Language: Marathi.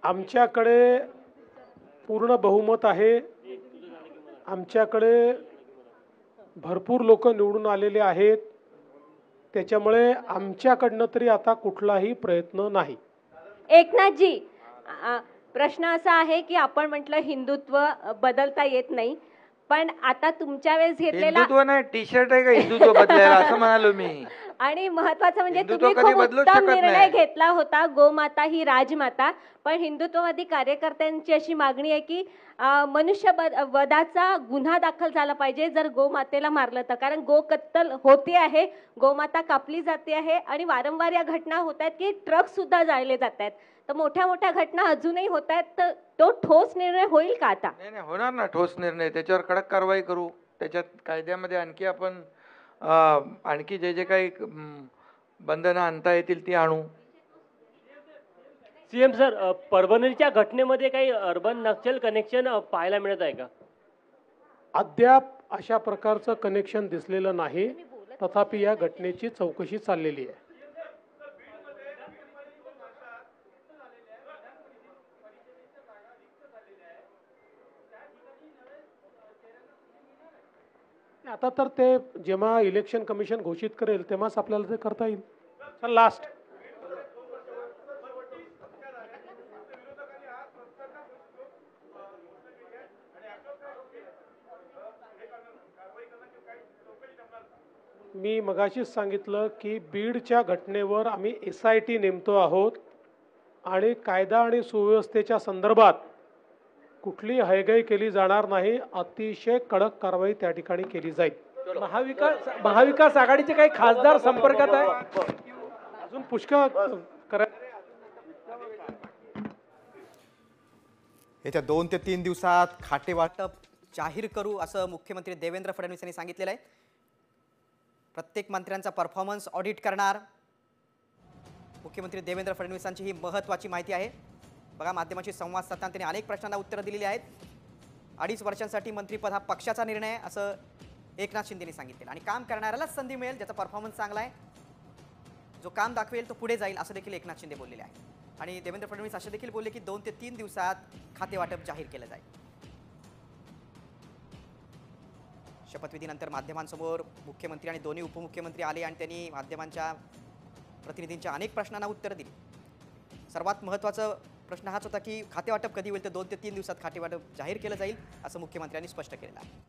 आमच्याकडे पूर्ण बहुमत आहे। आमच्याकडे भरपूर लोक निवडून आलेले आहेत। त्याच्यामुळे आमच्याकडनं तरी आता कुठलाही प्रयत्न नाही। एकनाथजी, प्रश्न असा आहे की आपण म्हटलं हिंदुत्व बदलता येत नाही, पण आता तुमच्या वेळेस घेतलेला हिंदुत्व नाही, टी शर्ट आहे का हिंदुत्व बदलायला असं म्हणालो मी। आणि महत्त्वाचं म्हणजे हिंदुत्व तुम्ही कधी खूप बदलूच उत्तम शकत निर्णय नाही। घेतला होता, गोमाता ही राजमाता। पण हिंदुत्ववादी कार्यकर्त्यांची अशी मागणी आहे की वधाचा गुन्हा दाखल झाला पाहिजे जर गोमातेला मारलं तर, कारण गोकत्तल होते आहे, गोमाता कापली जाते आहे आणि वारंवार या घटना होत आहेत की ट्रक सुद्धा जाळले जात आहेत। तर मोठ्या मोठ्या घटना अजूनही होत आहेत, तर तो ठोस निर्णय होईल का आता? नाही नाही, होणार ना ठोस निर्णय, त्याच्यावर कडक कारवाई करू। त्याच्यात कायद्यामध्ये आणखी आपण आणखी जे जे काही बंधनं आणता येतील ती आणू। सीएम सर, परभणीच्या घटनेमध्ये काही अर्बन नक्षल कनेक्शन पाहायला मिळत आहे का? अद्याप अशा प्रकारचं कनेक्शन दिसलेलं नाही, तथापि या घटनेची चौकशी चाललेली आहे। आता तर ते जेव्हा इलेक्शन कमिशन घोषित करेल तेव्हाच आपल्याला ते करता येईल। चल लास्ट मी मगाशीच सांगितलं की बीडच्या घटनेवर आम्ही SIT नेमतो आहोत आणि कायदा आणि सुव्यवस्थेच्या संदर्भात कुठली हयगय केली जाणार नाही। अतिशय कडक कारवाई त्या ठिकाणी केली जाईल। महाविकास आघाडीचे काही खासदार संपर्कात आहे? अजून पुष्कळ येत्या 2 ते 3 दिवसात खाते वाटप जाहीर करू असं मुख्यमंत्री देवेंद्र फडणवीस यांनी सांगितलेलं आहे। प्रत्येक मंत्र्यांचा परफॉर्मन्स ऑडिट करणार मुख्यमंत्री देवेंद्र फडणवीसांची ही महत्त्वाची माहिती आहे। बघा, माध्यमांशी संवाद साधताना त्यांनी अनेक प्रश्नांना उत्तरं दिलेली आहेत। 2.5 वर्षांसाठी मंत्रिपद हा पक्षाचा निर्णय आहे असं एकनाथ शिंदेंनी सांगितलं आणि काम करणाऱ्यालाच संधी मिळेल ज्याचा परफॉर्मन्स चांगला आहे, जो काम दाखवेल तो पुढे जाईल असं देखील एकनाथ शिंदे बोललेले आहे। आणि देवेंद्र फडणवीस असे देखील बोलले की 2 ते 3 दिवसात खाते वाटप जाहीर केलं जाईल। शपथविधीनंतर माध्यमांसमोर मुख्यमंत्री आणि दोन्ही उपमुख्यमंत्री आले आणि त्यांनी माध्यमांच्या प्रतिनिधींच्या अनेक प्रश्नांना उत्तरं दिली। सर्वात महत्त्वाचा प्रश्न हाच होता की खाते वाटप कधी होईल, तर 2 ते 3 दिवसात खाते वाटप जाहीर केलं जाईल असं मुख्यमंत्र्यांनी स्पष्ट केलं आहे।